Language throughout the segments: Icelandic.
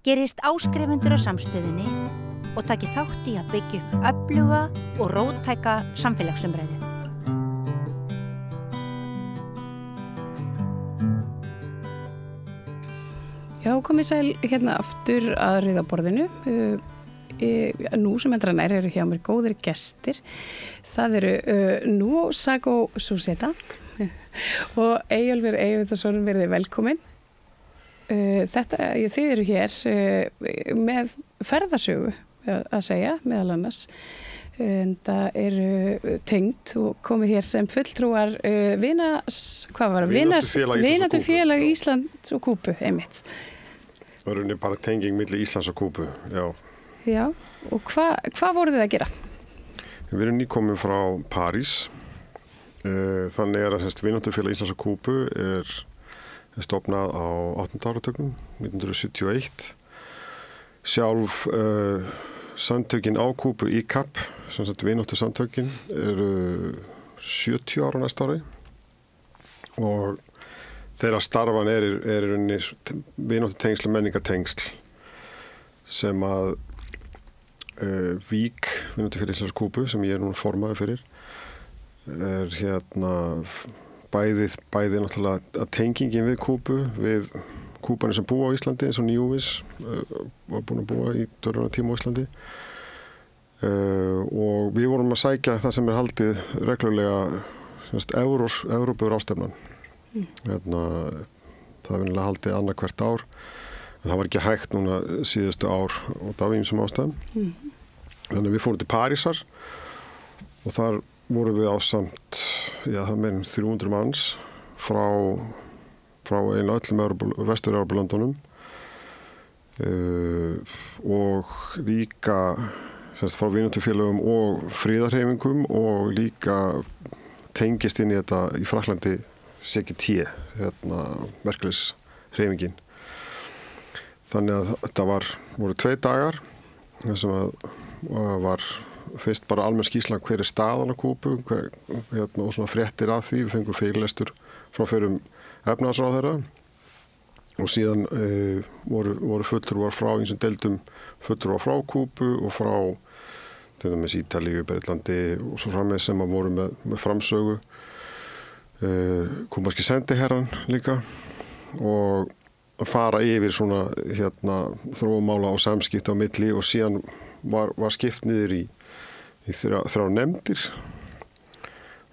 gerist áskrifendur á samstöðinni og taki þátt í að byggja upp öfluga og róttæka samfélagsumræðu. Já, komið sæl hérna aftur að rauðaborðinu. Nú sem endra nær eru hjá mér góðir gestir. Það eru Nuo Sago Suseta og Eyjólfur Eyvindarsson, verið velkomin. Þið eru hér með ferðasögu að segja, meðal annars. Það eru tengd og komið hér sem fulltrúar Vinátufélag Íslands og Kúbu, einmitt. Það er bara tenging milli Íslands og Kúbu, já. Já, og hvað voruð þið að gera? Við erum nýkomin frá París. Þannig að Vinátufélag Íslands og Kúbu er stofnað á 8. áratugnum, 1971. Sjálf samtökin á Kúbu, ICAP, sem sagt vináttusamtökin, eru 70 ára næsta ári og þeirra starfan er vináttutengsl og menningatengsl sem að Vík, Vinátufélag Íslands og Kúbu, sem ég er núna formaður fyrir, er bæði náttúrulega að tengingin við Kúbu, við Kúbanir sem búa á Íslandi, eins og Nýjúvis var búin að búa í dörruna tíma á Íslandi. Og við vorum að sækja það sem er haldið reglulega Evrópu ráðstefnan. Það er vinnilega haldið annað hvert ár, en það var ekki hægt núna síðustu ár og það var ýmsum ástæðum. Þannig að við fórum til Parísar og þar vorum við ásamt, það meðin 300 manns frá einu öllum Vestur-Evrópulöndunum og líka frá vinátufélögum og friðarhreyfingum og líka tengist inn í þetta í Frakklandi CGT, verkalýðshreyfingin. Þannig að þetta voru 2 dagar þar sem að var fyrst bara almenn skýrsla hver er staðan á Kúbu og svona fréttir af því. Við fengum fyrirlestur frá fyrrum efnahagsráðherra og síðan voru fulltrúar frá eins og deildum fulltrúar frá Kúbu og frá til dæmis Ítalíu, Bretlandi og svo framvegis sem að voru með framsögu. Kúbanski sendiherrann líka og að fara yfir svona þróunmála og samskipti á milli og síðan var skipt niður í 3 nefndir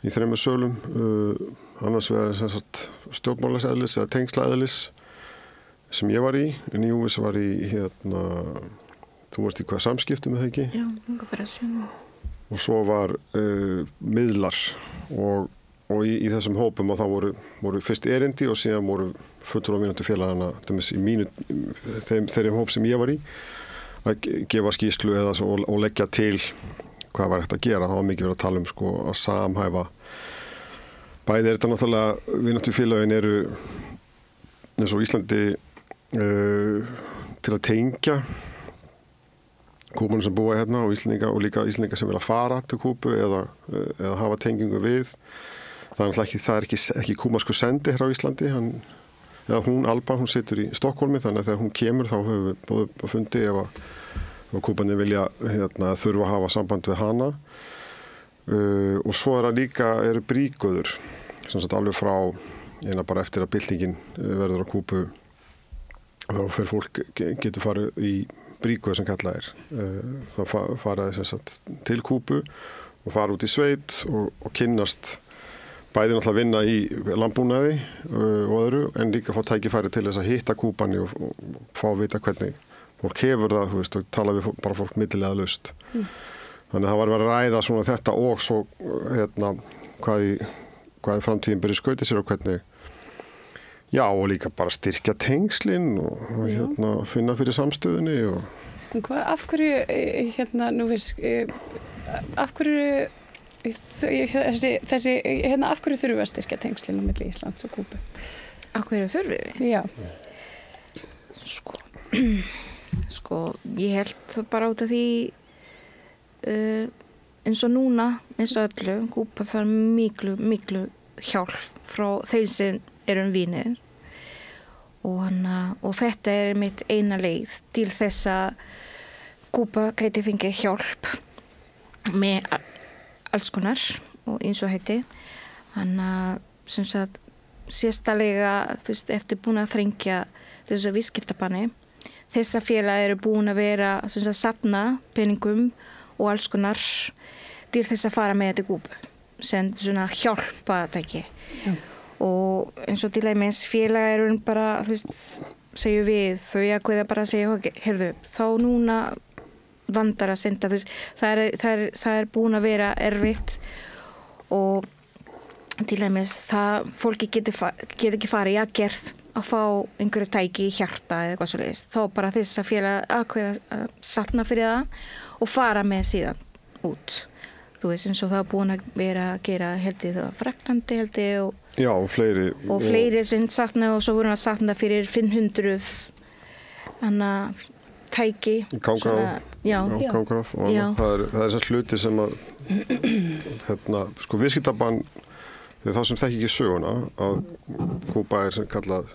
í 3 sölum, annars vegar stjórnmálaseðlis eða tengslaeðlis sem ég var í, en Nýjúvis var í þú varst í hvað samskiptum með það ekki? Já, operation. Og svo var miðlar og í þessum hópum og þá voru fyrst erindi og síðan voru fulltrúar Vinátufélagana í þeirri hóp sem ég var í að gefa skýrslu og leggja til hvað var hægt að gera. Það var mikið verið að tala að samhæfa. Bæði er þetta náttúrulega, Vinátufélagin eru eins og Íslandi til að tengja Kúbunum sem búa hérna og Íslendinga og líka Íslendinga sem vilja fara til Kúbu eða hafa tengingu við. Það er ekki kúbanskur sendi hér á Íslandi. Hún, Alba, hún situr í Stokkólmi, þannig að þegar hún kemur þá höfum við búið fundi ef Kúbanir vilja þurfa að hafa samband við hana. Og svo eru brígöður, sem sagt alveg frá bara eftir að byltingin verður á Kúbu. Þá fyrir fólk getur farið í brígöður sem kallað er. Þá faraði sem sagt til Kúbu og fara út í sveit og kynnast bæði náttúrulega vinna í landbúnaði og öðru, en líka fá tækifæri til þess að hitta Kúbani og fá að vita hvernig fólk hefur það, og tala við bara fólk millilega laust. Þannig að það var að ræða svona þetta og svo hvað í framtíðin byrja skauti sér og hvernig, já, og líka bara styrkja tengslin og finna fyrir samstöðunni. Af hverju, af hverju af hverju þurfum við að styrkja tengslin á milli Íslands og Kúbu? Af hverju þurfum við? Já. Sko, ég held það bara út af því eins og núna, eins og öllu, Kúba þarf miklu hjálp frá þeim sem eru vinir og þetta mitt eina leið til þess að Kúba gæti fengið hjálp með alls konar og eins og heiti. Þannig að sem sagt sérstalega eftir búin að þrengja þessu viðskiptabanni. Þessa félag eru búin að vera sem sagt safna peningum og alls konar til þess að fara með til Kúbu sem svona hjálpatæki. Og eins og til dæmis félag eru bara, segjum við, þau ákveða bara að segja, heyrðu, þá núna vandar að senda, það er búin að vera erfitt og til dæmis það fólki getur ekki farið í aðgerð að fá einhverju tæki í hjarta eða eitthvað svoleiðis. Þá bara þess að félag ákveða að safna fyrir það og fara með síðan út. Eins og það búin að vera að gera heldur það Fraklandi heldur og fleiri sem sakna og svo voru að sakna fyrir 500 tæki Gangráð og það er þess hluti sem að viðskiptabann við þá sem þekki ekki söguna að Kúba sem kallað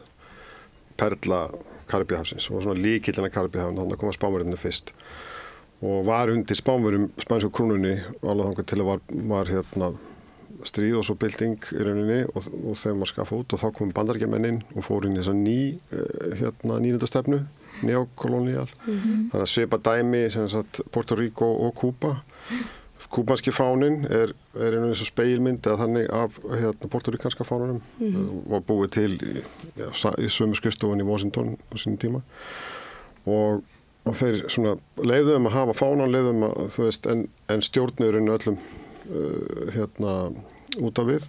perla Karibíahafsins og svona lykillinn af Karibíahafinu, þannig að koma Spánverjarnir fyrst og var undir Spánverjum spænsku krúnunni alveg þangað til var stríð og svo bylting í rauninni og þeim var skaffað út og þá kom Bandaríkjamenn og fór inn í þessa nýlendastefnu, neokolóníal. Þannig að svipa dæmi sem sagt Puerto Rico og Kúba. Kúbanski fáninn er einu eins og speilmynd eða þannig af portúríkanska fánunum var búið til í sömu skrifstofunni í Washington á sínum tíma og þeir svona leiðum að hafa fánan, leiðum að en stjórnurinn öllum út af við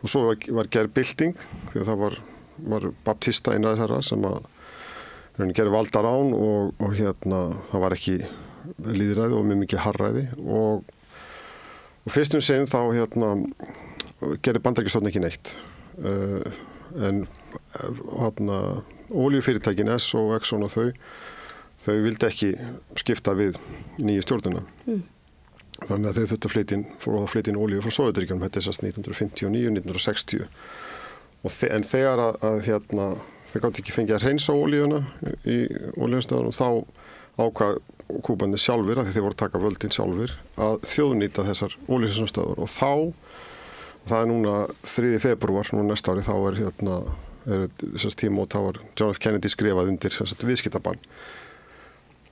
og svo var gerð bylting því að það var baptista innræðis þeirra sem að gerði valdarán og það var ekki lýðræði og mjög mikið harræði og fyrstum sinn þá gerði Bandaríkjastjórnin ekki neitt en oljufyrirtækin Esso og Exxon og þau vildi ekki skipta við nýju stjórnina. Þannig að þeir þurftu að flytja inn olíu frá Sovétríkjunum, þetta er sérst 1959, 1960. En þegar að þeir gátu ekki fengið að hreinsa olíuna í olíustöðunum, þá ákvað Kúbanir sjálfir, af því þeir voru að taka völdin sjálfir, að þjóðnýta þessar olíustöðvar og það er núna 3. febrúar, núna næsta ári, þá er þessast tímót, þá var John F. Kennedy skrifað undir viðskiptabann.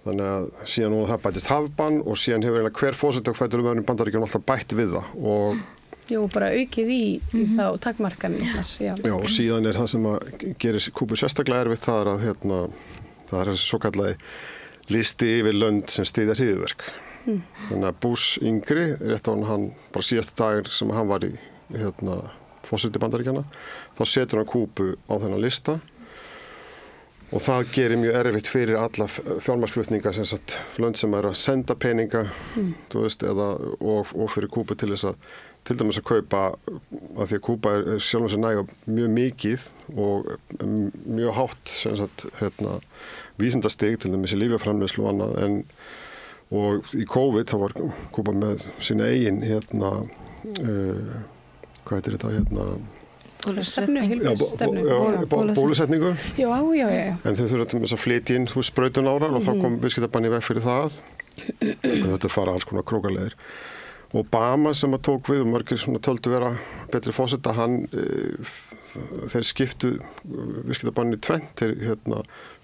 Þannig að síðan núna það bætist hafbann og síðan hefur hver forseti og hver öðrum Bandaríkjunum alltaf bætt við það. Jú, bara aukið í þá takmarkanirnar. Já, og síðan er það sem að gerir Kúbu sérstaklega erfitt, það er að það er þessi svo kallaði listi yfir lönd sem styðja hryðjuverk. Þannig að Bush yngri, rétt á hann bara síðasta dagur sem hann var í forseti Bandaríkjanna, þá setur hann Kúbu á þennan lista. Og það gerir mjög erfitt fyrir alla fjármagnsflutninga sem sagt lönd sem að senda peninga og fyrir Kúbu til þess að til dæmis að kaupa að því að Kúba er sjálfum sér næga mjög mikið og mjög hátt sem sagt vísindastig til dæmis í lyfjaframleiðslu og annað og í COVID þá var Kúba með sína eigin hvað heitir þetta bólusetningu. Já. En þau þurfa til þess að flytja inn sprautunárar og þá kom viðskiptabanni veg fyrir það. Þetta fara alls konar krókaleiðir. Obama sem að tók við og margir töldu vera betri forseta, þeir skiptu viðskiptabanni í tvennt, þeir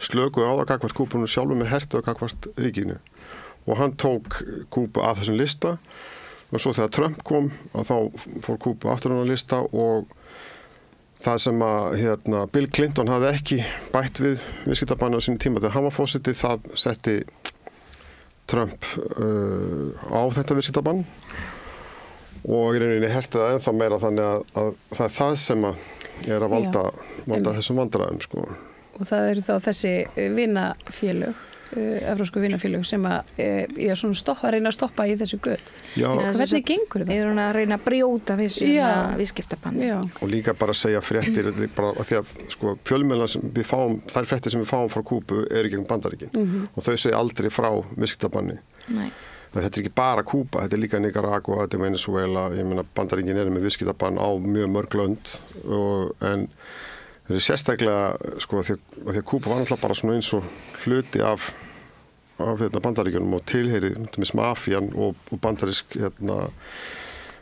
slökuðu á það gagnvart Kúbunum sjálfur með hertu og gagnvart ríkinu. Og hann tók Kúbu af þessum lista og svo þegar Trump kom og þá fór Kúbu aftur á lista og það sem að Bill Clinton hafði ekki bætt við viðskiptabanni á sínum tíma þegar hann var forseti, það setti Trump á þetta viðskiptabann og í rauninni herti það ennþá meira þannig að það er það sem að er að valda þessum vandræðum sko. Og það eru þá þessi vinafélög evrópsku vinafélög sem að reyna að stoppa í þessu göt. Hvernig gengur það? Við erum að reyna að brjóta þessu viðskiptabanni. Og líka bara að segja fréttir bara að því að fjölmiðlar sem við fáum, þær fréttir sem við fáum frá Kúbu eru gegn Bandaríkin og þau segja aldrei frá viðskiptabanni. Þetta er ekki bara Kúba, þetta er líka Nicaragua, þetta er Venezuela, ég meina Bandaríkin eru með viðskiptabann á mjög mörg lönd en þeir eru sérstaklega sko því að Kúba var náttúrulega bara svona eins og hluti af Bandaríkjunum og tilheyri mafían og bandarísk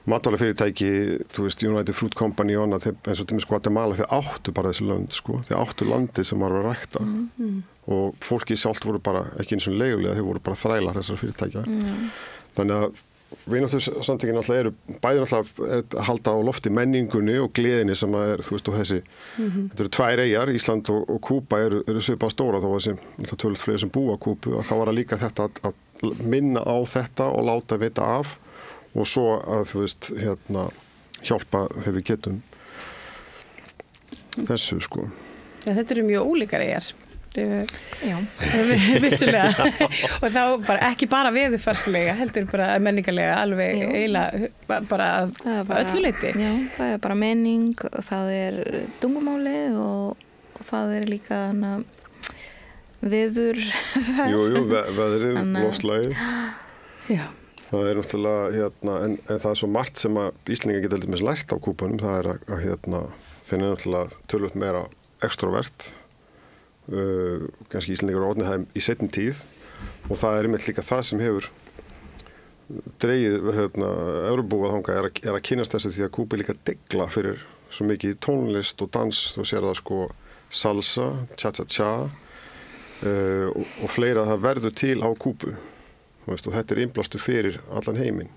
matvælafyrirtæki, þú veist, United Fruit Company og annað, eins og til Guatemala, þeir áttu bara þessi lönd, sko. Þeir áttu landi sem var að rækta og fólki sjálft voru bara ekki eins og leigulega, þeir voru bara þrælar þessar fyrirtækja. Þannig að vináttusamtökin náttúrulega eru bæði náttúrulega að halda á lofti menningunni og gleðinni sem er, þú veist, og þessi þetta eru 2 eyjar, Ísland og Kúba eru svipað stóra þó þessi tölvöld fleiri sem búa á Kúbu og þá var það líka þetta að minna á þetta og láta vita af og svo að, þú veist, hjálpa þegar við getum þessu, sko. Já, þetta eru mjög ólíkar eyjar. Já. Vissulega. Og þá bara, ekki bara veðurfarslega, heldur bara menningarlega, alveg eiginlega bara öllu leyti. Já, það er bara menning, það er tungumáli og það er líka veður. Jú, veðrið, loftslagið. Já. Það er náttúrulega, en það er svo margt sem að Íslendingar geta heldur með lært á Kúbanum, það er að þeir eru náttúrulega tölvöld meira extrovert, kannski Íslendingar orðnið það í seinni tíð og það er einmitt líka það sem hefur dregið Evrópubúa þangað er að kynnast þessu því að Kúba er líka degla fyrir svo mikið tónlist og dans, þú sér það sko salsa, cha-cha-cha og fleira það verður til á Kúbu. Og þetta er innblástu fyrir allan heiminn.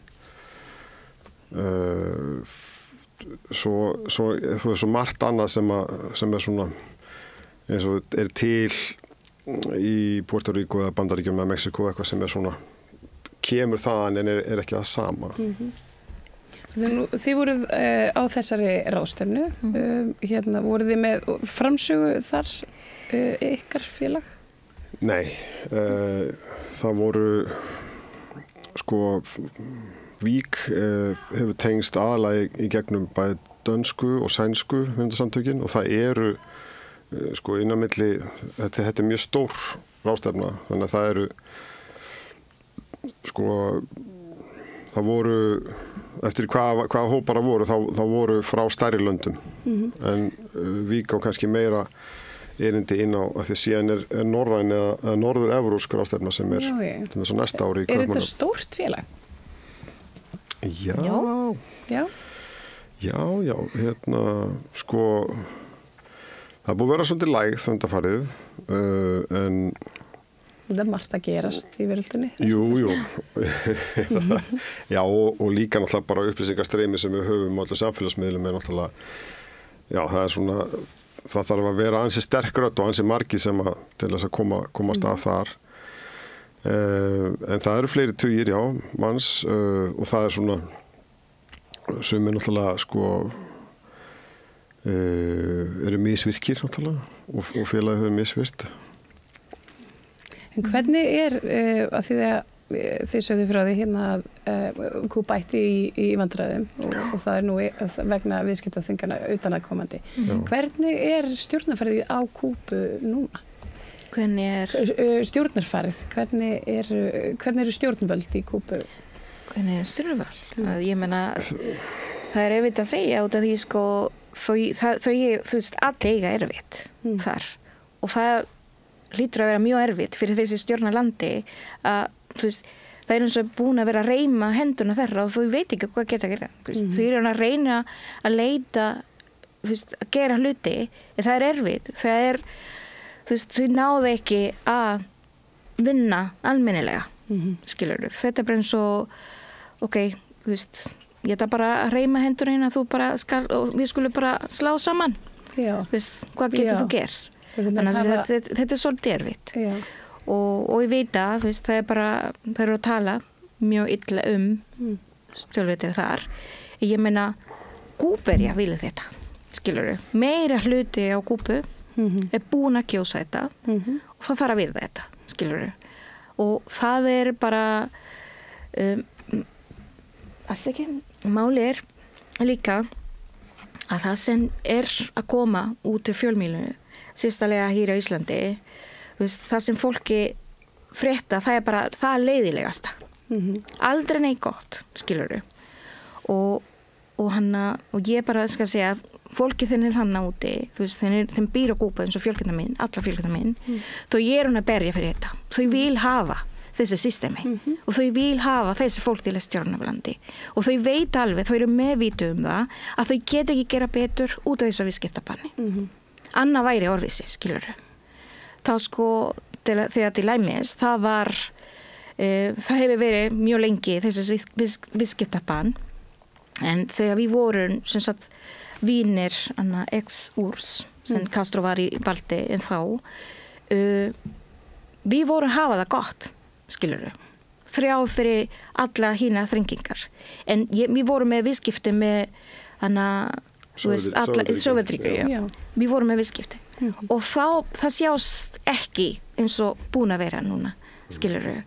Svo margt annað sem er svona eins og er til í Puerto Rico eða Bandaríkjum eða Mexiko eitthvað sem er svona kemur þaðan en er ekki það sama. Þið voruð á þessari ráðstefnu. Voruð þið með framsögu þar ykkar félag? Nei, það voru sko Vík hefur tengst aðalega í gegnum bæði dönsku og sænsku höfundasamtökin og það eru sko innan milli, þetta er mjög stór ráðstefna, þannig að það eru sko það voru eftir hvaða hópar það voru, þá voru frá stærri löndum en Vík á kannski meira erindi inn á að því síðan er norræn eða norður-evrópsk ráðstefna sem er til þess að næsta ári í Kaupmannahöfn. Er þetta stórt félag? Já, sko það er búið að vera svolítið lægð undanfarið en það er margt að gerast í veröldinni. Jú. Já, og líka náttúrulega bara upplýsingarstreymi sem við höfum á allir samfélagsmiðlum er náttúrulega, já, það er svona það þarf að vera ansi sterk rödd og ansi margi sem til þess að komast að þar. En það eru fleiri tugir, já, manns og það er svona sem er náttúrulega sko eru misvirkir náttúrulega og félagið hefur misvirt. En hvernig er að því að þið sögðu frá því hérna að Kúba ætti í vandræðum og það er nú vegna viðskiptaþvingana utanaðkomandi. Hvernig er stjórnarfarið á Kúbu núna? Hvernig er stjórnarfarið? Hvernig eru stjórnvöld í Kúbu? Hvernig er stjórnvöld? Ég meina, það er erfitt að segja út af því sko þú veist, allir eiga erfitt þar og það hlýtur að vera mjög erfitt fyrir þessi stjórnarlandi að þú veist, það er eins og búin að vera að reyma henduna þeirra og þú veit ekki hvað geta að gera. Þú eru að reyna að leita, þú veist, að gera hluti, en það er erfitt. Það er, þú veist, þú náðu ekki að vinna almennilega, skilurðu. Þetta er bara eins og, ok, þú veist, ég ætla bara að reyma henduna hérna, þú bara skal, og við skulum bara slá saman. Já. Þú veist, hvað getur þú gert? Þannig að þetta er svolítið erfitt. Já. Og ég veit að þú veist, það eru að tala mjög illa stjórnveitir þar. Ég meina, Kúberja vilja þetta, skilurðu. Meira hluti á Kúbu er búin að kjósa þetta og það þarf að virða þetta, skilurðu. Og það er bara alls ekki, máli er líka að það sem er að koma út í fjölmiðlunum, sérstælega hér á Íslandi, þú veist, það sem fólki frétta, það er bara það leiðilegasta. Aldrei neitt gott, skilurðu. Og ég bara skal segja, fólki þeir hann úti, þú veist, þeim býr á Kúbu eins og fjölskyldan mín, alla fjölskyldan mín, þau hún að berja fyrir þetta. Þau vil hafa þessi systemi og þau vil hafa þessi fólk til að stjórna landi. Og þau veit alveg, þau eru meðvitu það, að þau geta ekki gera betur út af þessu viðskiptabanni. Anna væri orðvísi, skilurðu. Þá sko, þegar til læmis, það hefur verið mjög lengi þessi viðskiptabann, en þegar við vorum, sem sagt, vinir ex-úrs, sem Castro var í valdi en þá, við vorum að hafa það gott, skilurðu. Þrjá fyrir alla hína þrengingar. En við vorum með viðskipti með Sovétríkja. Við vorum með viðskipti. Og það sjást ekki eins og búin að vera núna, skilurðu.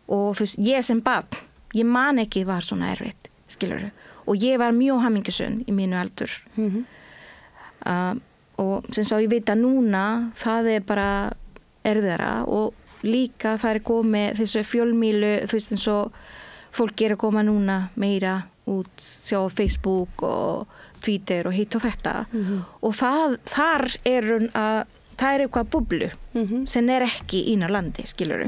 Og þú veist, ég sem barn, ég man ekki var svona erfitt, skilurðu. Og ég var mjög hamingjusamur í mínu aldur. Og sem svo ég veit að núna, það bara erfiðara og líka það komið þessu fjölmiðlu, þú veist, eins og fólk að koma núna meira út, sjá Facebook og Twitter og hitt og þetta. Og þar það eitthvað bublu sem ekki innan landi, skilur.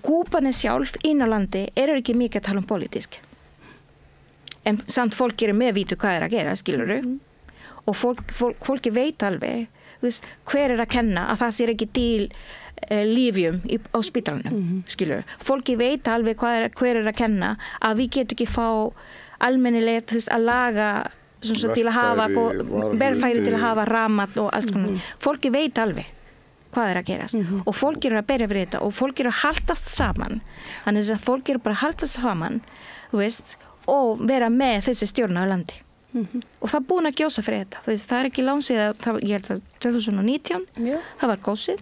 Kúban sjálf innan landi ekki mikið að tala politísk. En samt fólk meðvitu hvað að gera, skilur. Og fólki veit alveg, þú veist, hver að kenna að það ekki til lífjum á spítalanum, skilur. Fólki veit alveg hver að kenna að við getum ekki fá almennilega, þú veist, að laga til að hafa verðfæri til að hafa rafmagn og allt svona. Fólki veit alveg hvað að gerast. Og fólk að berja fyrir þetta og fólk að haldast saman. Þannig að fólk bara að haldast saman, þú veist, og vera með þessi stjórn á landi. Og það búin að gjósa fyrir þetta. Veist, það ekki langt síðan, ég held að 2019, það var gósið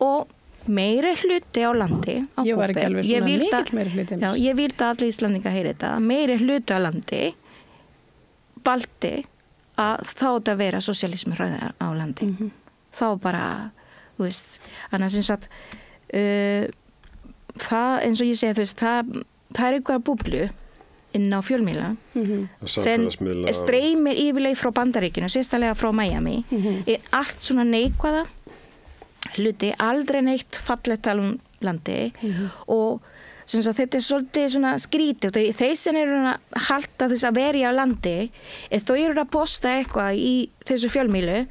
og meiri hluti á landi á Ég var ekki alveg svona mikill meiri hluti. Já, ég vildi að allir Íslandingar heyri þetta. Meiri hluti á landi valdi að þá vera sosialismi á landi. Þá bara, þú veist, annars eins að það, eins og ég segi, þú veist, það eitthvað búblu inn á fjölmiðla sem streymir yfirleið frá Bandaríkinu, sérstaklega frá Miami, allt svona neikvæða hluti, aldrei neitt fallegt landi og þetta svolítið svona skrítið og þeir sem að halda þess að verja á landi, þau að posta eitthvað í þessu fjölmiðlu,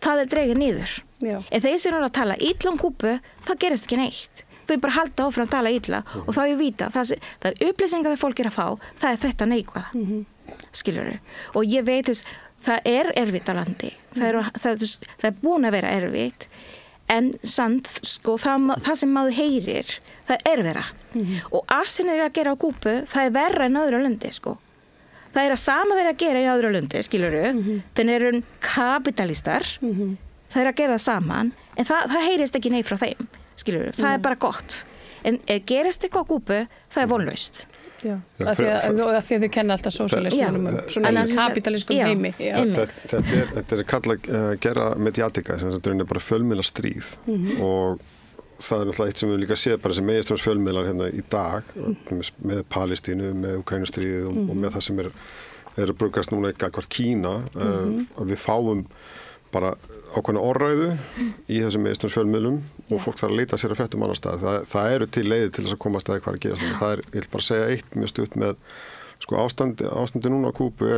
það dregið niður. En þeir sem að tala illa Kúbu, það gerist ekki neitt. Þau bara halda áfram að tala illa og þá ég vita, það upplýsingar það fólk að fá, það þetta neikvæða, skilurðu. Og ég veit þess, það erfitt á landi, það búin að vera erfitt, en samt, sko, það sem maður heyrir, það þeirra. Og allt sem að gera á Kúbu, það verra en öðru landi, sko. Það að sama þeir að gera í öðru landi, skilurðu, þeir kapitalistar, þeir að gera það saman, en það heyrist ekki neitt frá þeim. Skilur, það bara gott. En gerist eitthvað á Kúbu, það vonlaust. Já, af því að þau kenna alltaf sósíalismunum, svona kapitalískum heimi. Þetta kallað gera mediatika, sem þetta bara fjölmiðla stríð og það náttúrulega eitt sem við líka séð bara sem meginströms fjölmiðlar hérna í dag með Palestínu, með Úkraínustríðið og með það sem eru brugast núna gagnvart Kína, að við fáum bara ákveðna orðræðu í þessum meginströms fjölmiðlum og fólk þarf að leita sér að fréttum annar stað. Það eru til leiðir til þess að komast að hvað að gerast. Það ég vil bara segja eitt mjög stutt með sko ástandi núna á Kúbu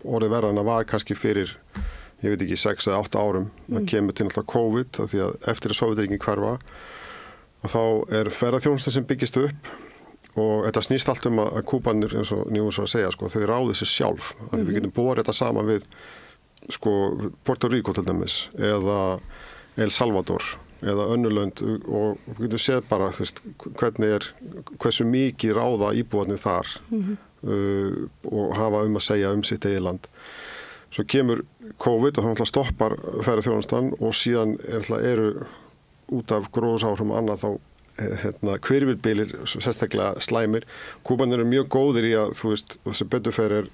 orðið verra en að var kannski fyrir, ég veit ekki, 6 eða 8 árum. Það kemur til náttúrulega COVID, því að eftir að Sovétríkin hverfa og þá ferðaþjónusta sem byggist upp og þetta snýst allt að Kúbanir, eins og Nýjús var að segja, sko, þau ráðu sér sjálf. Að við getum borið þetta saman við sko Puerto Rico til dæmis eða El Salvador eða önnulönd og við getum séð bara hversu mikið ráða íbúarnir þar og hafa að segja sitt eigið land. Svo kemur COVID og það stoppar ferðaþjónustan og síðan eru út af gróðusáhrifum og annað þá hvirfilbylir sérstaklega slæmir. Kúbanir eru mjög góðir í að þessi beturfer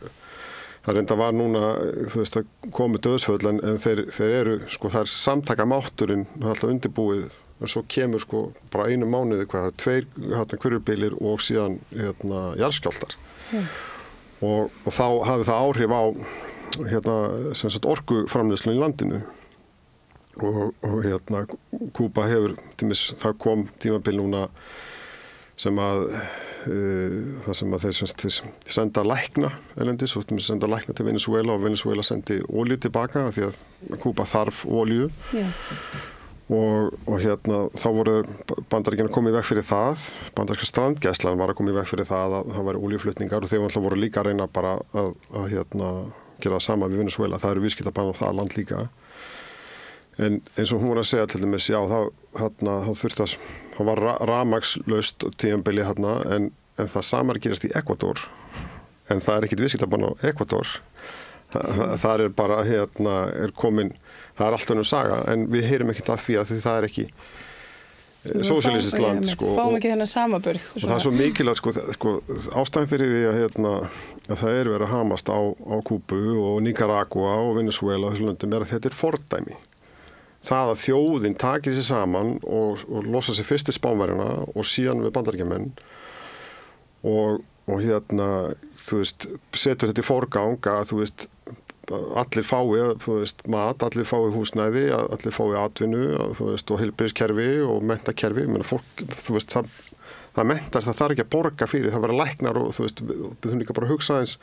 það reynda var núna, að komi döðsföll en þeir eru, sko, það samtaka mátturinn alltaf undirbúið en svo kemur, sko, bara einu mánuði hvað, 2 hvirfilbylir og síðan jarðskjálftar. Og þá hafði það áhrif á sem sagt orkuframleiðslu í landinu og Kúba hefur, það kom tímabil núna sem að það sem að þeir senda lækna erlendis og senda lækna til Venezuela og Venezuela sendi olíu tilbaka því að Kúba þarf olíu og þá voru Bandaríkjanna komið í veg fyrir það, bandaríska strandgæslan var að koma í veg fyrir það að það væri olíuflutningar og þeir voru líka að reyna bara að gera það sama við Venezuela, það eru viðskiptabann á það land líka. En eins og hún var að segja til dæmis, já, þá þurfti það var rafmagnslaust tímabili en það samar gerast í Ekvador, en það er ekkit viðskiptabann á Ekvador. Það er bara, er komin, það er allt önnur saga, en við heyrum ekkit að því að það er ekki sósíalískt land, sko. Fáum ekki þennan samaburð. Og það er svo mikilvægt, sko, ástæðan fyrir því að það er verið að hamast á Kúbu og Nicaragua og Venezuela og þessu löndum að þetta er fordæmi. Það að þjóðin taki sér saman og losa sér fyrst til Spánverjana og síðan við Bandaríkjamenn og þú veist, setur þetta í forgang að þú veist, allir fái mat, allir fái húsnæði, allir fái atvinnu, þú veist, og heilbrigðiskerfi og menntakerfi, menn fólk, þú veist, það mentast, það þarf ekki að borga fyrir, það vera læknar og þú veist, við þurfum líka bara að hugsa eins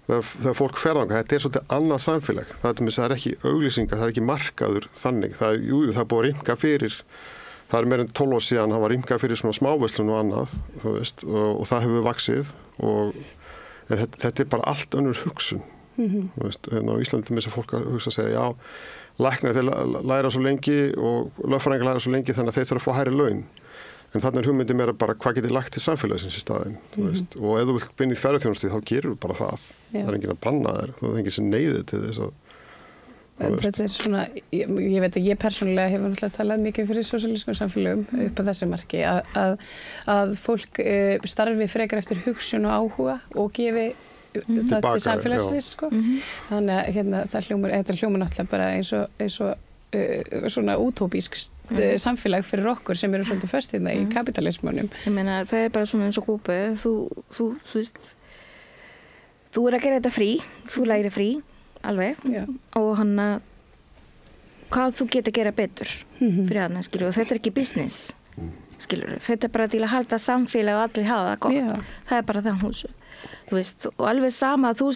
þegar fólk ferðanga, þetta er svolítið annað samfélag, það er ekki auglýsingar, það er ekki markaður þannig, það er búið að rýmka fyrir, það er meira en 12 ár síðan, það var rýmkað fyrir svona smáverslun og annað, þú veist, og það hefur vaxið en þetta er bara allt önnur hugsun, þú veist, á Íslandi með þess að fólk að hugsa að segja, já, læknar þeir læra svo lengi og lögfræðingar læra svo lengi þannig að þeir þurfa að fá hærri laun. En þannig hugmyndi meira bara hvað getur lagt til samfélagsins í staðinn, veist, og ef þú vilt binda í ferðarþjónustu þá gerur þú bara það. Það er enginn að banna þér, þú þengir sér neyðið til þess að Þetta er svona, ég veit að ég persónulega hefur náttúrulega talað mikið fyrir sósíalískum samfélögum upp að þessu marki að fólk starfi frekar eftir hugsun og áhuga og gefi það til samfélagsins, sko. Þannig að þetta hljómar náttúrulega bara eins og svona útópísk samfélag fyrir okkur sem eru svolítið föst hérna í kapitalismunum. Ég meina, það er bara svona eins og Kúbu, þú veist, þú er að gera þetta frí, þú læri frí, alveg, og hvað þú getur að gera betur fyrir hana, skilur, og þetta er ekki business, skilur, þetta er bara til að halda samfélag og allir hafa það gott, það er bara þann húsu, þú veist, og alveg sama að þú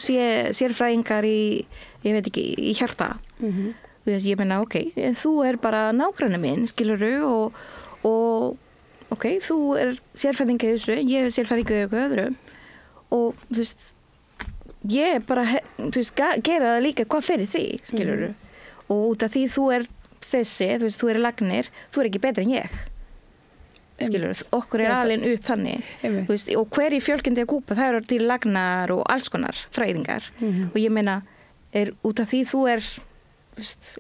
sérfræðingar í, ég veit ekki, í hjarta, þú veist, ég meina, ok, en þú er bara nágranni minn, skiluru, og ok, þú er sérfræðingar í þessu, ég er sérfræðingar í eitthvað öðru, og þú veist, ég bara, þú veist, gera það líka hvað fyrir því, skiluru, og út af því þú er þessi, þú veist, þú er lagnir, þú er ekki betri en ég, skiluru, okkur er alveg upp þannig, þú veist, og hver í fjölskyldunni að Kúba, það eru til lagnar og alls konar fræðingar, og ég meina, út af því þú er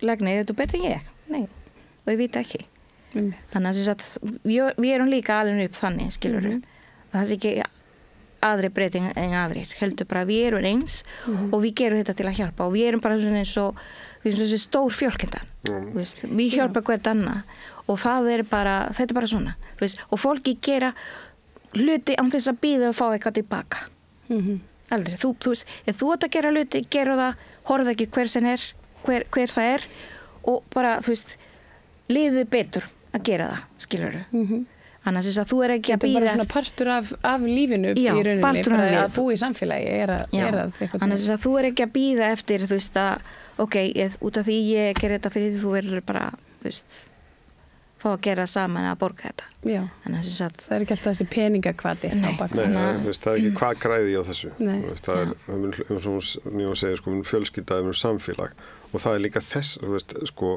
lagnir, er þú betri en ég? Nei, og ég veit ekki. Þannig að við erum líka alveg upp þannig, skilur. Það er ekki aðri breyting en aðrir. Heldur bara við erum eins og við gerum þetta til að hjálpa og við erum bara svona eins og stór fjölskylda. Við hjálpa hvert annað og það er bara, þetta er bara svona. Og fólki gera hluti án þess að bíða og fá eitthvað tilbaka. Aldrei. Þú veist, ef þú ert að gera hluti, gera það, horfðu ekki hver sem er, hver það er og bara, þú veist, liðið betur að gera það, skilurðu. Annars þess að þú er ekki að bíða. Þetta er bara svona partur af lífinu í rauninni, bara að búa í samfélagi er að annars þess að þú er ekki að bíða eftir, þú veist, að ok, út af því ég ger þetta fyrir því þú verður bara, þú veist, fá að gera saman að borga þetta. Já, það er ekki alltaf þessi peningakvati á baka. Nei, það er ekki hvað græði ég á þessu. Það er, eins og hún segir, sko, fjölskylda, samfélag og það er líka þess, þú veist, sko,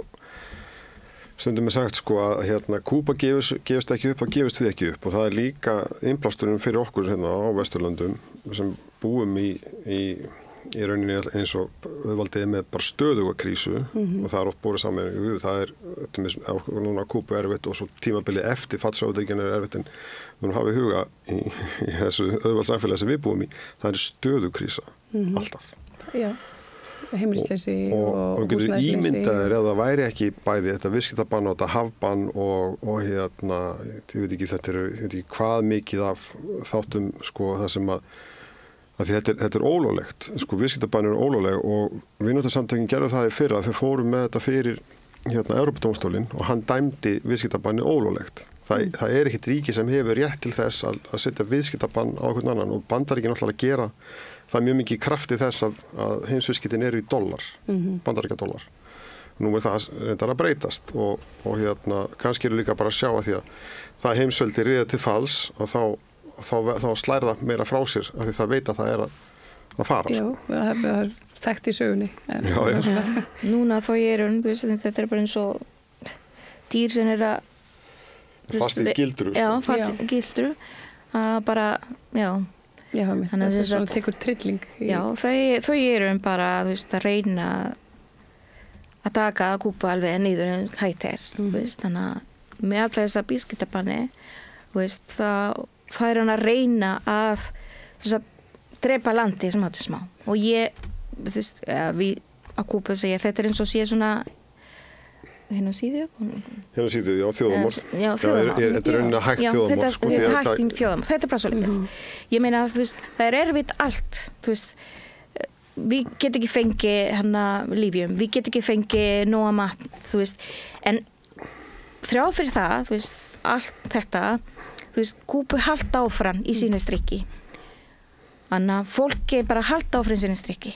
stundum er sagt sko að Kúba gefist ekki upp, þá gefist við ekki upp og það er líka innblásturinn fyrir okkur hérna á Vesturlöndum sem búum í rauninni eins og auðvaldið með bara stöðuga krísu og það er oft borið saman við, það er núna Kúbu erfitt og svo tímabilið eftir fallasáðuríkjana er erfitt en við hafa í huga í þessu auðvaldssamfélagi sem við búum í, það er stöðugkrísa alltaf. Já. Heimilisleysi og við getum ímyndaðir ef það væri ekki bæði þetta viðskiptabann og þetta hafbann og ég veit ekki þetta ég veit ekki hvað mikið af þáttum sko það sem að Þetta ólöglegt, sko, viðskiptabann ólögleg og vinnusamtökin gerðu það í fyrra þegar fórum með þetta fyrir Evrópudómstólinn og hann dæmdi viðskiptabanni ólöglegt. Það ekkert ríki sem hefur rétt til þess að setja viðskiptabann á einhvern annan og Bandaríkin náttúrulega gera það mjög mikið krafti þess að heimsviðskiptin eru í dollar, bandaríkjadollar. Nú það að breytast og kannski eru líka bara að sjá að því að það heimsveldi riða til falls og þá slær það meira frá sér af því það veit að það að fara. Já, það er þekkt í sögunni. Já. Núna þá þetta bara eins og dýr sem að fast í gildru. Já, fast í gildru. Bara, já. Já, það er svona tekur trilling. Já, þau bara, að reyna að taka Kúbu alveg niður en hættir. Þannig að með alla þessa viðskiptabanni, það hann að reyna að drepa landi sem áttu smá. Og við á Kúbu segja þetta eins og sé svona Genocídio, já, þjóðamorð. Já, þjóðamorð. Þetta rauninni hægt þjóðamorð. Sko, þetta hægt þjóðamorð. Þetta bara svolítið. Ég meina, það erfitt allt, við getum ekki fengið lífjum, við getum ekki fengið nóga mat, en þrjá fyrir það, allt þetta, Kúbu halda áfram í sínu strikki. Þannig að fólki bara halda áfram sínu strikki.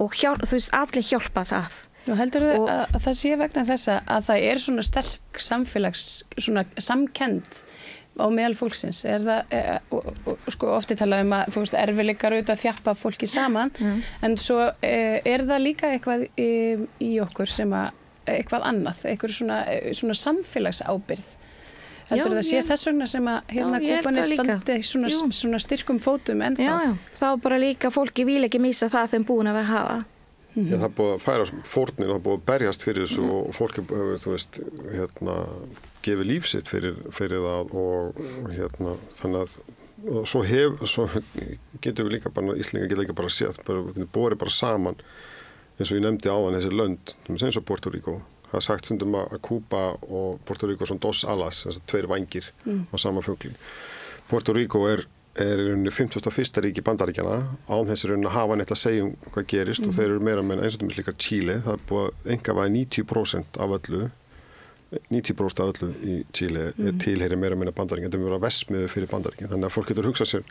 Og allir hjálpa það. Nú heldur að það sé vegna þessa að það svona sterk svona samkennd á meðal fólksins. Sko ofti talað að erfiðleikar auðvitað þjappa fólki saman, en svo það líka eitthvað í okkur sem eitthvað annað, eitthvað svona samfélagsábyrgð. Heldur það sé þess vegna sem að Kúbanir standi svona styrkum fótum ennþá? Já, þá bara líka fólki vil ekki missa það þeim búin að vera að hafa. Já, það búið að færa fórnir og það búið að berjast fyrir þessu og fólki gefið líf sitt fyrir það og þannig að svo getum við líka bara, Íslendingar geta líka bara séð, borið bara saman eins og ég nefndi áðan þessi lönd, eins og Puerto Rico. Það sagt stundum að Kúba og Puerto Rico svona dos alas, þess að tveir vængir á sama fugli. Puerto Rico er í rauninni 51. ríki Bandaríkjanna án þess að hafa neitt að segja hvað gerist og þeir eru meira með eins og þetta líka Chile. Það búið að engavæða 90% af öllu 90% af öllu í Chile tilheyrir meira meina Bandaríkjanna. Þetta er verið að vestmiðu fyrir Bandaríkjanna. Þannig að fólk getur hugsað sér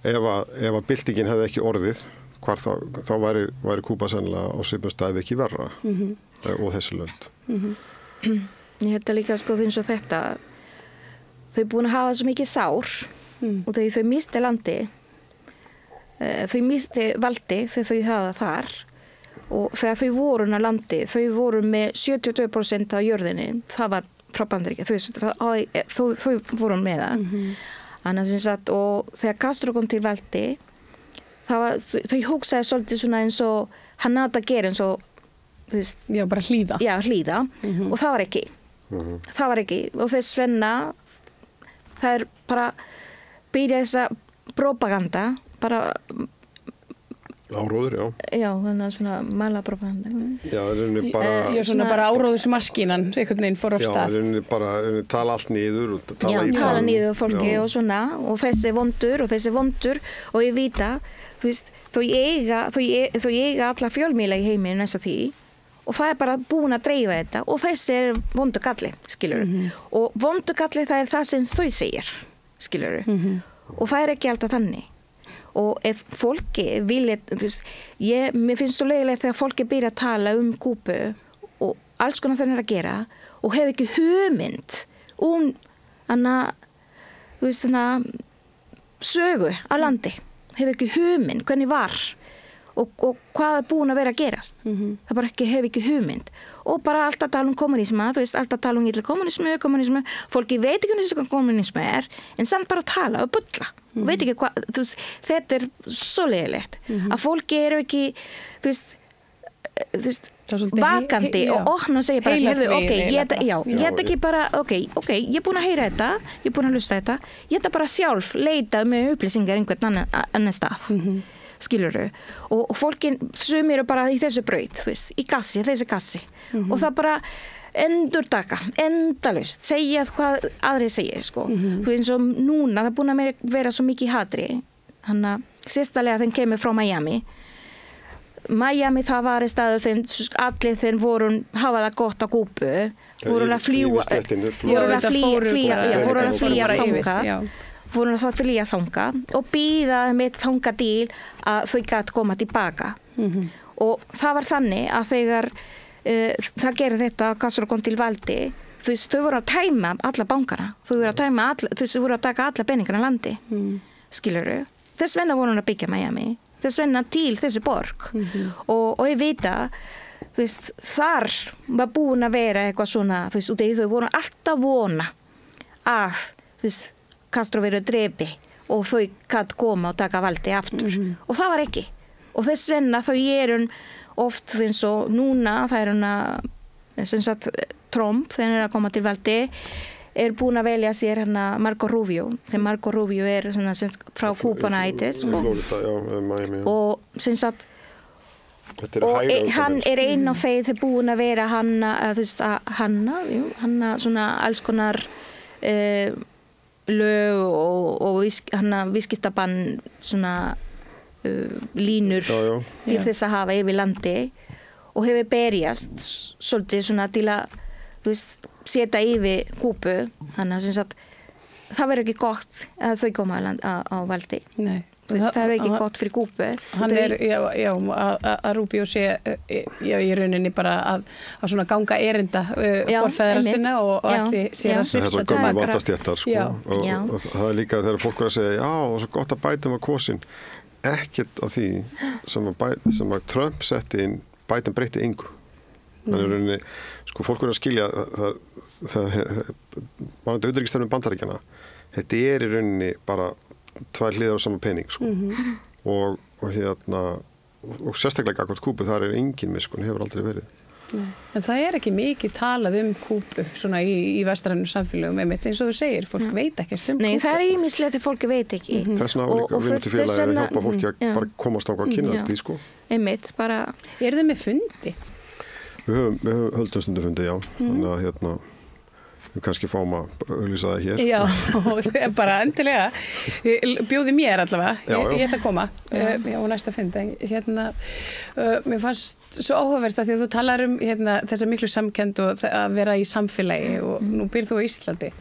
ef að byltingin hefði ekki orðið þá væri Kúba sennilega á svipum staði ekki verra og þessi lönd. Ég held að líka eins og þetta þau búin að hafa svo mikið sár og þegar þau misti landi þau misti valdi þegar þau hafa þar og þegar þau voru á landi þau voru með 72% af jörðinni það var frá Bandaríkjunum þau voru með það og þegar Castro kom til valdi þau hugsaði svolítið svona eins og hann átt að gera eins og já, bara hlýða. Já, hlýða og það var ekki og þess vegna það bara byrja þessa propaganda bara áróður, já, þannig að svona mala propaganda já, svona bara áróðusmaskínan einhvern veginn fór af stað já, bara tala allt niður og tala niður fólki og svona og þessi vondur og ég vita þau eiga alla fjölmiðla í heiminu næsta því og það bara búin að dreifa þetta og þessi vondur galli, skilur og vondur galli það það sem þau segir, skilur og það ekki alltaf þannig og ef fólki vilja mér finnst svo leiðilegt þegar fólki byrja að tala Kúbu og alls konar þannig að gera og hef ekki hugmynd sögu á landi hef ekki hugmynd hvernig var og hvað er búin að vera að gerast það bara hef ekki hugmynd og bara alltaf tala kommunisma alltaf tala illa kommunismu fólki veit ekki hvað kommunisma en samt bara tala og bulla og veit ekki hvað þetta er svo leiðilegt að fólki eru ekki vakandi og opna og segja bara ég er ekki bara ég er búin að heyra þetta ég er búin að hlusta þetta ég er bara sjálf leita með upplýsingar einhvern annan stað skilurðu og fólkin sumir bara í þessu braut í þessi kassi og það bara endurtaka, endalaust segja hvað aðri segja sko eins og núna það er búin að vera svo mikið hatri sérstælega þeim kemur frá Miami. Miami það var í staður þeim allir þeim voru hafa það gott á Kúbu, voru að flýja þanga og býða með þanga til að þau gæti koma tilbaka. Og það var þannig að þegar það gerði þetta Castro kom til valdi, þau voru að tæma alla bankana, þau voru að taka alla peningana landi, skilurðu. Þess vegna voru að byggja Miami, þess vegna til þessi borg. Og ég veit að þar var búin að vera eitthvað svona, og þau voru alltaf vona að Castro verið drepi og þau gæti koma og taka valdi aftur. Og það var ekki. Og þess vegna þau oft eins og núna, það sem sagt Trump, þegar að koma til valdi, búin að velja sér Marco Rubio, sem Marco Rubio frá Kúbana ætið, og sem sagt og hann einn af þeir búin að vera hanna svona alls konar lög og viðskiptabann svona línur til þess að hafa yfir landi og hefur berjast svolítið svona til að setja yfir Kúbu, þannig að sem sagt það verður ekki gott að þau koma á valdi. Nei. Það er ekki gott fyrir Kúbu. Hann að Rubio sé í rauninni bara að svona ganga erinda forfeðra sinna og ætli sér að hrifsa þetta gömlu valdastéttar og það er líka þegar fólk verður að segja já, og svo gott að bæta með kosin, ekkert af því sem að Trump setti inn, bæta breytti engu. Þannig að rauninni, sko, fólk verður að skilja það varðandi utanríkisstefnu Bandaríkjanna, þetta í rauninni bara tvær hliðar á sama pening, sko. Og sérstaklega gagnvart Kúbu, þar engin miskun, hefur aldrei verið. En það ekki mikið talað Kúbu svona í vestrænum samfélögum einmitt, eins og þú segir, fólk veit ekkert Kúbu. Nei, það ýmislegt að fólki veit ekki. Þess vegna á líka vinnutufélagi að hjálpa fólki að bara komast á hvað kynnast í, sko. Einmitt, bara... Þið með fundi? Við höldum stundu fundi, já. Þannig að við kannski fáum að auglýsa það hér. Já, bara endilega. Bjóði mér allavega. Ég ætla að koma og næsta fundi. Mér fannst svo áhugavert að því að þú talar þessa miklu samkennd og að vera í samfélagi og nú býrð þú á Íslandi.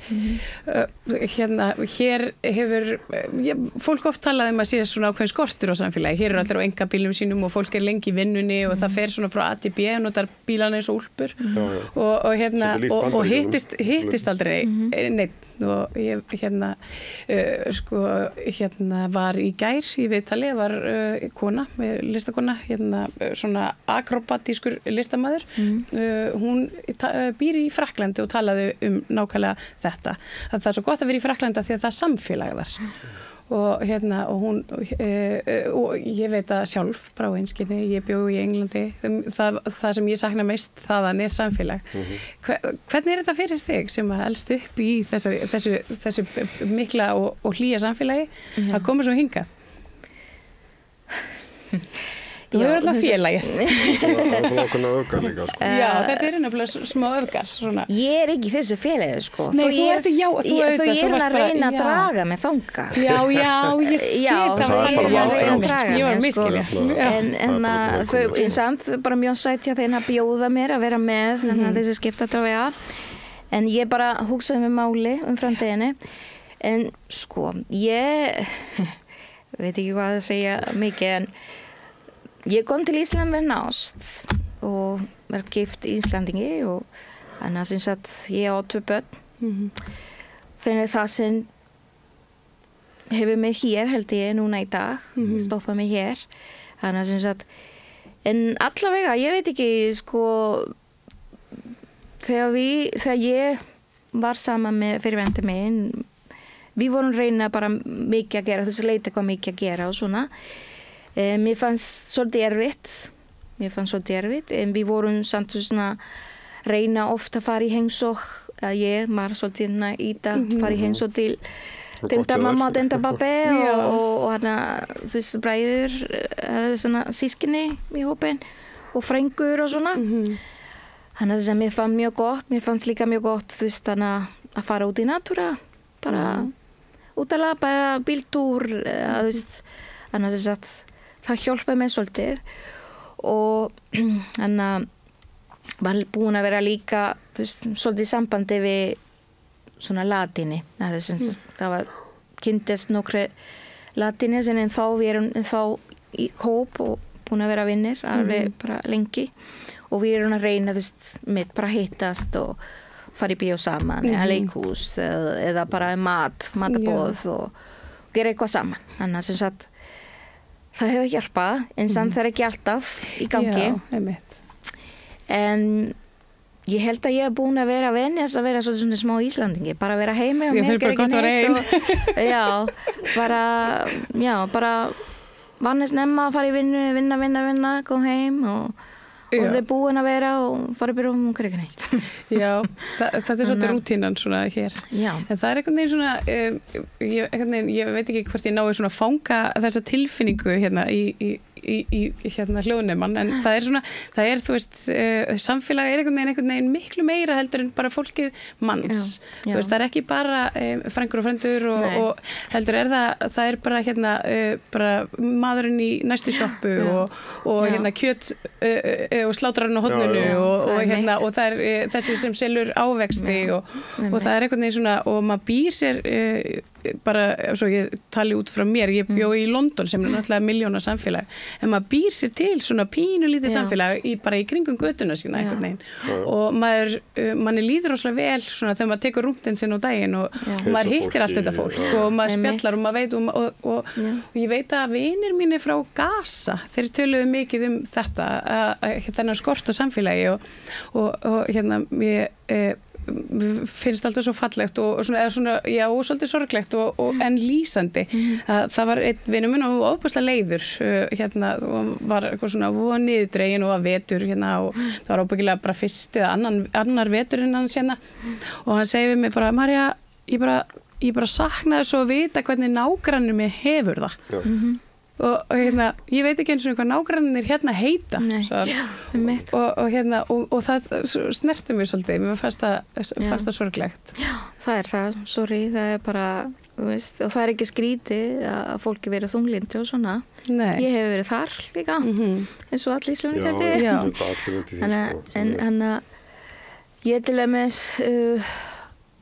Hér hefur fólk oft talað að sé svona ákveðin skortur á samfélagi. Hér allir á einkabílum sínum og fólk lengi í vinnunni og það fer svona frá A til B og notar bílana eins og úlpur og hittist aldrei neitt og ég var í gær í viðtali, var kona, listakona, svona akrobatískur listamaður. Hún býr í Frakklandi og talaði nákvæmlega þetta. Það er svo gott að vera í Frakklandi því að það samfélag þar. Og hún og ég veit að sjálf bara á einskinni, ég bjó í Englandi, það sem ég sakna mest þaðan samfélag. Hvernig þetta fyrir þig sem að elst upp í þessu mikla og hlýja samfélagi að koma svo hingað? Þú hefur alltaf félagið. Það er okkurna öfgar líka, sko. Já, þetta nefnilega smá öfgar, svona. Ég ekki þessu félagið, sko. Nei, þú að reyna að draga með þanga. Já, ég skil það. Ég var miskilja. En þau bara mjög sætt hjá þeirna að bjóða mér að vera með þessi skiptatöfja. En ég bara hugsaði með máli framtíðinni. En sko, ég veit ekki hvað að segja mikið, en ég kom til Ísland með nást og var gift Íslandingi og þannig að sem sagt ég á 2 börn. Þannig það sem hefur mig hér held ég núna í dag, stoppa mig hér. Þannig að sem sagt, en allavega, ég veit ekki, sko, þegar ég var saman með fyrirverandi minn, við vorum reyna bara mikið að gera, þess að leita hvað mikið að gera og svona. Mér fannst svolítið erfitt, en við vorum samt svona reyna ofta að fara í heimsók, ég var svolítið íta fara í heimsók til tengdamamma og tengdapabbi og hana, þú veist, bræður, svona sískinni í hópin og frængur og svona. Þannig að mér fannst líka mjög gott, þú veist, að fara út í náttúra, bara út að labba eða bíltúr þú veist, þannig að það hjálpaði mig svolítið og þannig að var búin að vera líka þú veist, svolítið sambandi við svona latini það var kynntist nokkru latini sem en þá við erum þá í hóp og búin að vera vinnir alveg bara lengi og við erum að reyna þú veist, með bara hittast og fara í bíó saman eða leikhús eða bara matabóð og gera eitthvað saman þannig að sem sagt það hefur hjálpað en samt það ekki alltaf í gangi en ég held að ég hef búin að vera venjast að vera svona smá Íslandingi bara vera heimi og mér gera ekki neitt og bara vann snemma að fara í vinna kom heim og þau búin að vera og fara upp í rúm og gera ekki neitt Já, þetta svolítið rútínan svona hér en það einhvern veginn svona ég veit ekki hvort ég nái svona að fanga þessa tilfinningu hérna í hérna hljóðnemann en það er þú veist samfélagi er einhvern veginn miklu meira heldur en bara fólkið manns þú veist, það er ekki bara frængur og frændur og heldur það er bara hérna bara maðurinn í næstu sjoppu og hérna kjöt og slátrarinn á horninu og hérna og það er þessi sem selur ávexti og það er einhvern veginn svona og maður býr sér bara, svo ég tali út frá mér ég bjó í London sem er náttúrulega miljóna samfélag en maður býr sér til svona pínu lítið samfélag bara í kringum götuna sína einhvern veginn og manni líður rosalega vel svona þegar maður tekur rúntinn sinn á daginn og maður hittir allt þetta fólk og maður spjallar og maður veit og ég veit að vinir mínir frá Gaza þeir töluðu mikið þetta þennan skort á samfélagi og hérna finnst alltaf svo fallegt og svona já, og svolítið sorglegt en lýsandi. Það var einn vinur minn og ofbúslega leiður hérna og var eitthvað svona niðurdregin og var vetur hérna og það var óbyggilega bara fyrst eða annar vetur en hann sérna og hann segi við mig bara Marja, ég bara saknaði svo að vita hvernig nágrannir mig hefur það. Og hérna, ég veit ekki eins og hvað nágrannir hérna heita og það snerti mig svolítið, mér fannst það sorglegt. Já, það er það, það er bara, veist, og það er ekki skrítið að fólki verið þunglindi og svona. Nei. Ég hef verið þar líka, eins og allir Íslendingar. En ég til dæmis,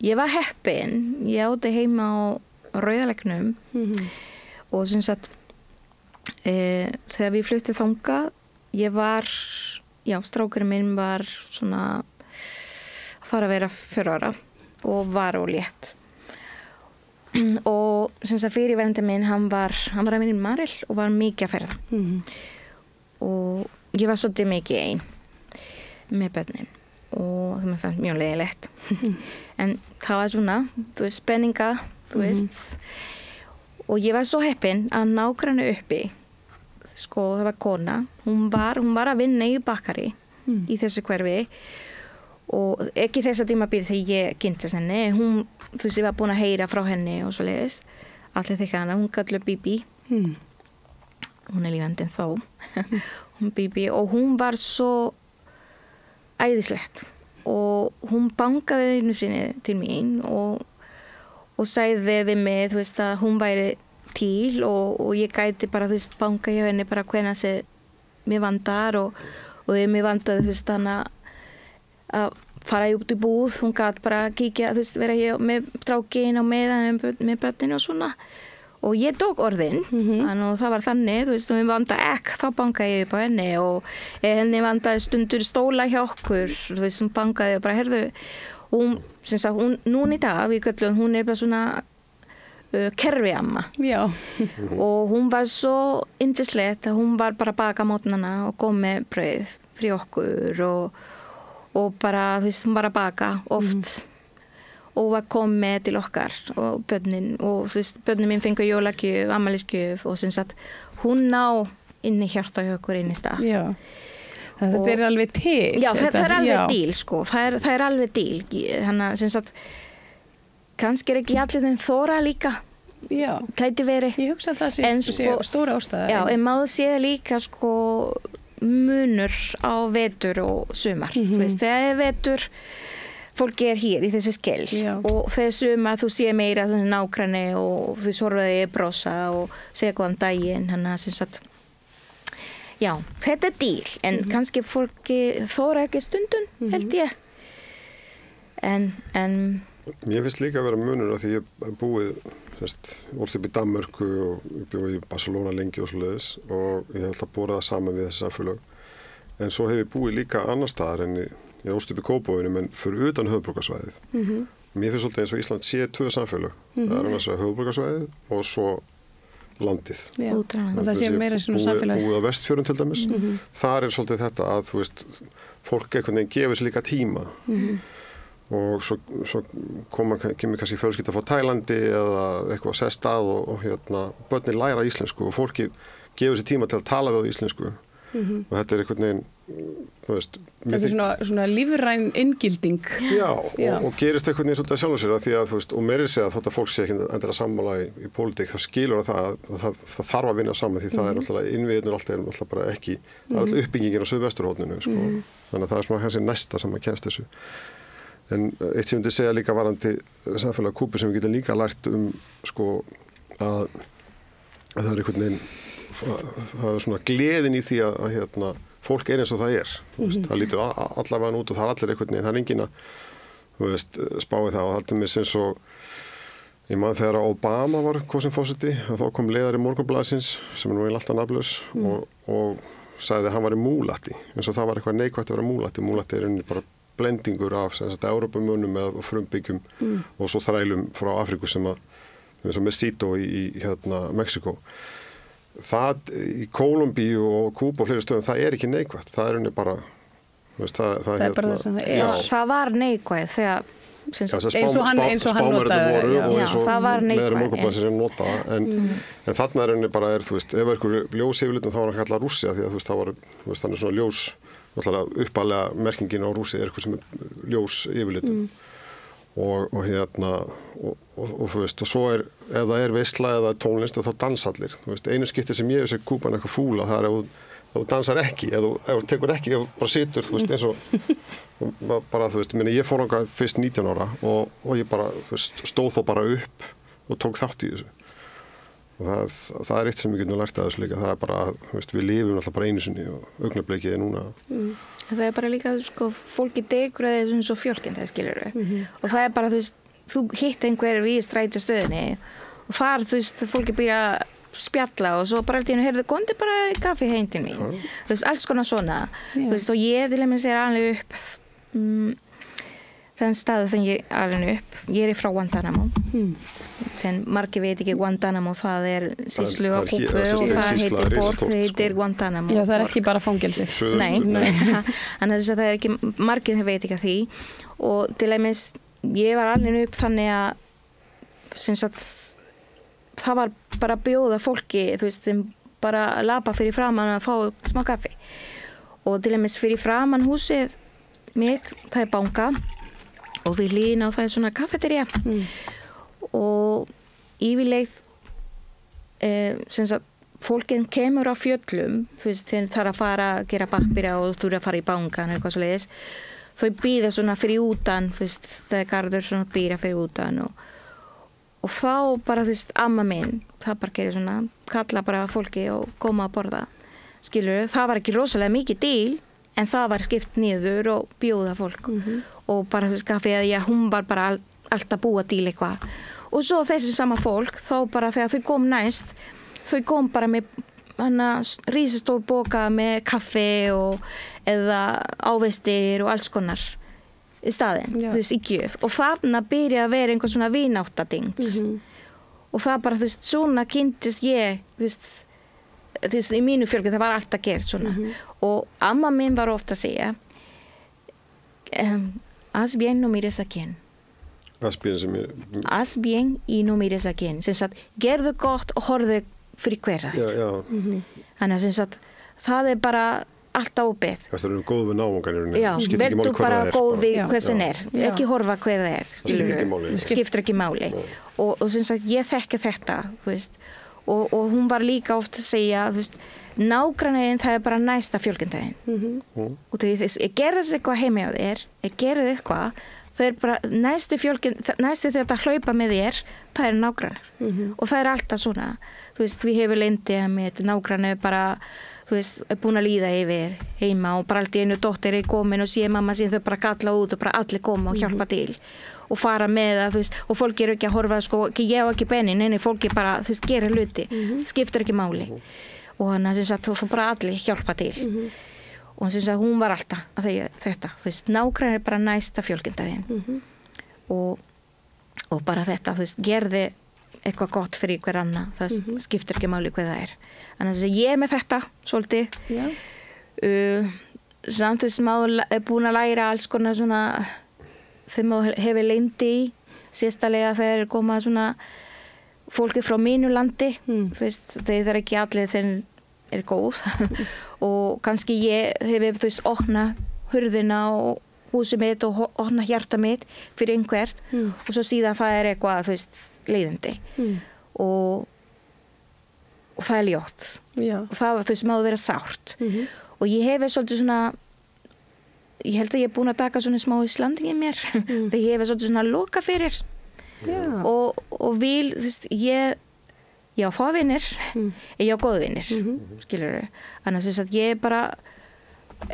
ég var heppin, ég átti heima á Rauðalegnum og sem sagt þegar við fluttum þangað ég var, strákurinn minn var svona að fara að vera 4 ára og var ólétt og sem sagt fyrirverandi minn hann var að vinna í Marel og var mikið að ferða og ég var svolítið mikið ein með börnin og það mér fannst mjög leiðilegt en það var svona, þú veist, spenninga þú veist og ég var svo heppin að nágranni uppi sko, það var kona hún var að vinna í bakari í þessu hverfi og ekki þess að tímabil þegar ég kynntist henni hún, þú veist, ég var búin að heyra frá henni og svo leiðis, allir þykka hana hún kallar Bibi hún er lífandi en þó hún Bibi og hún var svo æðislegt og hún bankaði einu sinni til mín og sagði við mig, þú veist, að hún væri til og ég gæti bara, þú veist, banka hjá henni bara hvenær sem mér vandar og ef mér vandaði, þú veist, hana að fara út í búð, hún gæti bara kíkja, þú veist, vera hér með strákin og með börninu og svona og ég tók orðin og það var þannig, þú veist, og mér vandaði ekki, þá bankaði ég upp á henni og henni vandaði stundur stóla hjá okkur, þú veist, hún bankaði og bara, herðu hún, sem sagt, núna í dag við köllum, hún er bara svona kerfiamma og hún var svo yndislegt að hún var bara að baka mótnana og kom með brauð fyrir okkur og bara, þú veist, hún var að baka oft og var komið til okkar og börnin og þú veist, börnin mín fengur jólagjöf, afmælisgjöf og sem sagt, hún ná inn í hjarta hjá okkur inn í stað þetta er alveg til já, þetta er alveg díl sko það er alveg díl þannig að sem sagt kannski er ekki allir þeim þóra líka gæti verið ég hugsa að það sé stóra ástæða en maður sé líka sko munur á vetur og sumar þú veist, þegar er vetur fólki hér í þessi skell og þessum að þú sé meira nágranni og þú sorfaði brosa og segja góðan daginn hann að sem sagt já, þetta dýl en kannski fólki þóra ekki stundun held ég en Mér finnst líka að vera munur af því ég búið ólst upp í Danmörku og bjóð í Barcelona lengi og svoleiðis og ég hef alltaf borað það saman við þessi samfélög en svo hef ég búið líka annar staðar en ég ólst upp í Kópavoginum en fyrir utan höfuðborgarsvæðið. Mér finnst svolítið eins og Ísland sé 2 samfélög. Það er annars vegar höfuðborgarsvæðið og svo landið. Og það sé meira svona samfélags. Búið á Vestfjörðum til dæmis. Þar er svolítið þetta að þú veist, fólk einhvern veginn gefur sér líka tíma. Og svo kemur kannski fjölskylda frá Tælandi eða eitthvað sest að og börnin læra íslensku og fólkið gefur sér tíma til að tala við á íslensku. Og þetta er einhvern veginn, þú veist... Þetta er svona lífræn inngilding. Já, og gerist einhvern veginn svolítið sjálfur sér að því að, þú veist, og meiri segja að þótt að fólk sé ekki endilega sammála í pólitík, það skilur að það þarf að vinna saman því það er alltaf, innviðirnir alltaf bara ekki, það er alltaf uppbyggingin á Suðvesturhorninu, sko. Þannig að það er svona þessi næsta sem að kemst þessu. En eitt sem ég myndi segja líka varandi samfélag Kúbu sem við getum líka lært sko, að það er einhvern veginn það er svona gleðin í því að fólk er eins og það er. Það lítur allavega út og það er allir einhvern veginn, það er enginn að spáði það og haldið mér sem svo ég man þegar Obama var kosinn forseti og þá kom leiðari Morgunblaðsins sem er nú alltaf nafnlaus og sagði að hann var í múlatti eins og það var eitthvað neikvætt að vera múlatti er unni bara blendingur af Evrópumönnum eða frumbyggjum og svo þrælum frá Afríku sem með Mesito í Mexiko. Það í Kólumbíu og Kúbu og fleiri stöðum, það er ekki neikvætt. Það er unni bara, það er bara það sem það er. Já, það var neikvætt þegar eins og hann notaði. Það var neikvætt. Meðri Morgunblaðsins sem notaði, en þarna er unni bara, þú veist, ef einhver ljósyfirlitum þá var hann kallað Rússia því að þú veist, það var, þú veist, hann er svona ljós uppalega merkingin á Rússi er eitthvað sem er ljós yfirlitum og þú veist og svo ef það er veisla eða tónlist þá dansa allir, þú veist, einu skipti sem ég hef sér Kúban eitthvað fúla, það er ef þú dansar ekki, ef þú tekur ekki ef þú bara situr, þú veist, eins og bara, þú veist, ég fór ánga fyrst 19 ára og ég bara, þú veist, stóð þó bara upp og tók þátt í þessu og það er eitt sem við getum lært að þessu líka, það er bara, þú veist, við lifum alltaf bara einu sinni og augnablikið er núna. Það er bara líka, sko, fólki degraði eins og fjölkinn, það skilur og það er bara, þú veist, þú hitt einhver við strætóstöðinni og þar, þú veist, fólki byrja að spjalla og svo bara alltaf, heyrðu, góndi bara kaffi heim til mín, þú veist, alls konar svona, þú veist, og ég til að segja alveg upp þann staðu þegar ég alveg upp, ég frá Guantánamo þann margir veit ekki Guantánamo, það er sýslu á Kúbu og það heitir borg, það heitir Guantánamo. Já, það er ekki bara fangelsi. Nei, annars það er ekki, margir veit ekki að því og til dæmis, ég var alveg upp þannig að sem sagt, það var bara að bjóða fólki, þú veist, bara að lapa fyrir framan að fá smá kaffi og til dæmis fyrir framan húsið mitt, það er banka og við lína og það er svona kaffeterja og yfirleið sem sagt fólkin kemur á fjöllum þú veist þeir þarf að fara að gera pappira og þú eru að fara í bankan eitthvað svo leiðis þau býða svona fyrir utan þú veist það er garður svona býra fyrir utan og þá bara þú veist amma minn það bara gerir svona kalla bara fólki og koma að borða skilur það var ekki rosalega mikið til en það var skipt niður og bjóða fólk og bara þess að hún var bara alltaf búa til eitthvað og svo þessi sama fólk þá bara þegar þau kom næst þau kom bara með risastór boka með kaffi eða ávextir og alls konar í staðinn, þú veist, í gjöf og þarna byrja að vera einhvern svona vináttating og það bara, þú veist, svona kynntist ég, þú veist, í mínu fjölki það var alltaf gert svona og amma minn var ofta að segja haz bien no mires a quien haz bien y no mires a quien sem sagt, gerðu gott og horfðu fyrir hverja þannig að sem sagt, það er bara alltaf opið það er góð við náungan verður bara góð við hver sem er ekki horfa hver það er skiptir ekki máli og sem sagt, ég þekki þetta þú veist og hún var líka oft að segja þú veist, nágranniðin það er bara næsta fjölskyldaðin og því þess, gerðist eitthvað heima á þér gerðið eitthvað, það bara næsti þetta hlaupa með þér, það nágrannar og það alltaf svona, þú veist, við hefur lendi með nágrannar bara, þú veist, búin að líða yfir heima og bara alltaf einu dóttir komin og sé mamma sín þau bara kalla út og bara allir koma og hjálpa til og fara með það, þú veist, og fólk ekki að horfa, sko, ég á ekki benni, neini, fólk bara, þú veist, gera hluti, skiptir ekki máli og hann sem sagt, þú bara allir hjálpa til og hann sem sagt, hún var alltaf að þetta, þú veist, nágrannar bara næsta fjölskyldan og bara þetta, þú veist, gerði eitthvað gott fyrir hver annan, það skiptir ekki máli hvað það Þannig að ég með þetta svolítið samt þess maður búin að læra alls konar svona þegar maður hefur leindi í sérstalega þegar koma svona fólki frá mínu landi þeir eru ekki allir þeir góð og kannski ég hefur þú veist opna hurðina og húsið mitt og opna hjarta mitt fyrir einhvert og svo síðan það eitthvað þú veist leiðindi og það ljótt og það þú veist maður vera sárt og ég hefur svolítið svona ég held að ég búin að taka svona smá Íslanding í mér þegar ég hefur svolítið svona loka fyrir og vil þú veist ég á fávinnir ég á góðvinnir skilurðu annars að ég bara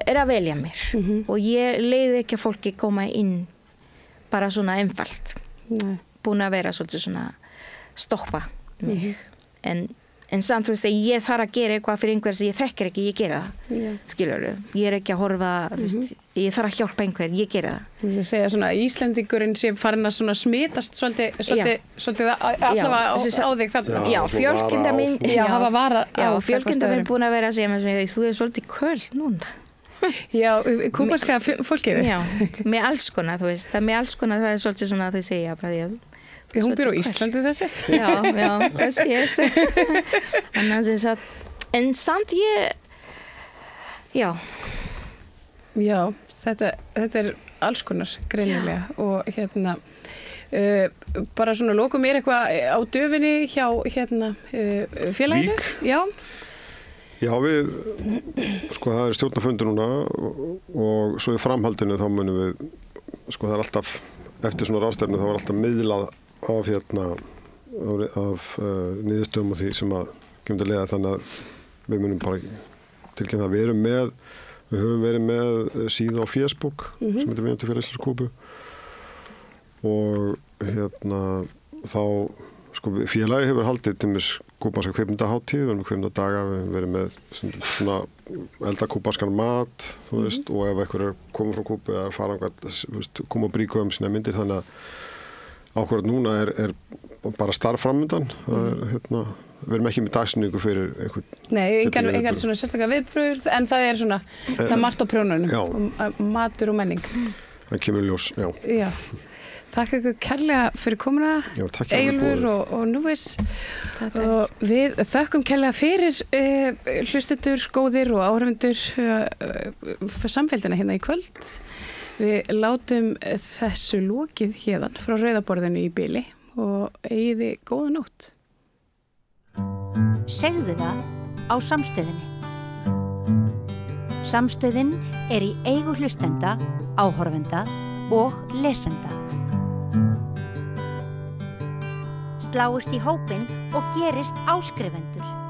að velja mér og ég leiði ekki að fólki koma inn bara svona einfalt búin að vera svolítið svona stoppa mig en samt þú veist að ég þarf að gera eitthvað fyrir einhver sem ég þekkir ekki, ég gera það skilurðu, ég ekki að horfa ég þarf að hjálpa einhver, ég gera það Þú segja svona Íslendingurinn sem farin að svona smitast svolítið allavega á þig þarna Já, fjölskylda mín fjölskylda mín búin að vera að segja mér þú svolítið köld núna Já, kúbanska fólkið Já, með alls konar, þú veist það með alls konar, það svolítið svona þau segja bara Hún býr á Íslandi þessi? Já, það sést. En samt ég, já. Já, þetta alls konar greinilega og hérna, bara svona lokum eitthvað á döfinni hjá félaginu? Vík? Já. Já, við, sko það stjórnarfundur núna og svo í framhaldinu þá munum við, sko það alltaf, eftir svona ráðstefnu þá alltaf miðlað af niðurstöðum og því sem að kemur til að leiða þannig að við munum bara tilkynna að við höfum verið með síðu á Facebook sem heitir Vináttu félag Íslands Kúbu og þá sko félagi hefur haldið til mér kúbanska kvikmyndahátíð, við erum með kvikmyndadaga, við hefum verið með svona elda kúbanskan mat, þú veist, og ef einhver komið frá Kúbu eða fara koma og bríka sína myndir þannig að ákvörð núna er bara starf framundan það við erum ekki með dagsningu fyrir einhvern Nei, engar svona sérstaklega viðbröð en það svona, það margt á prjónunum matur og menning Það kemur ljós, já Takk ykkur kærlega fyrir komuna Eyjólfur og Núvis og við þökkum kærlega fyrir hlustendur, góðir og áhorfendur samfeldina hérna í kvöld Við látum þessu lokið hérðan frá rauðaborðinu í bili og eigiði góða nótt. Segðu það á Samstöðinni. Samstöðin í eigu hlustenda, áhorfenda og lesenda. Sláist í hópinn og gerist áskrifendur.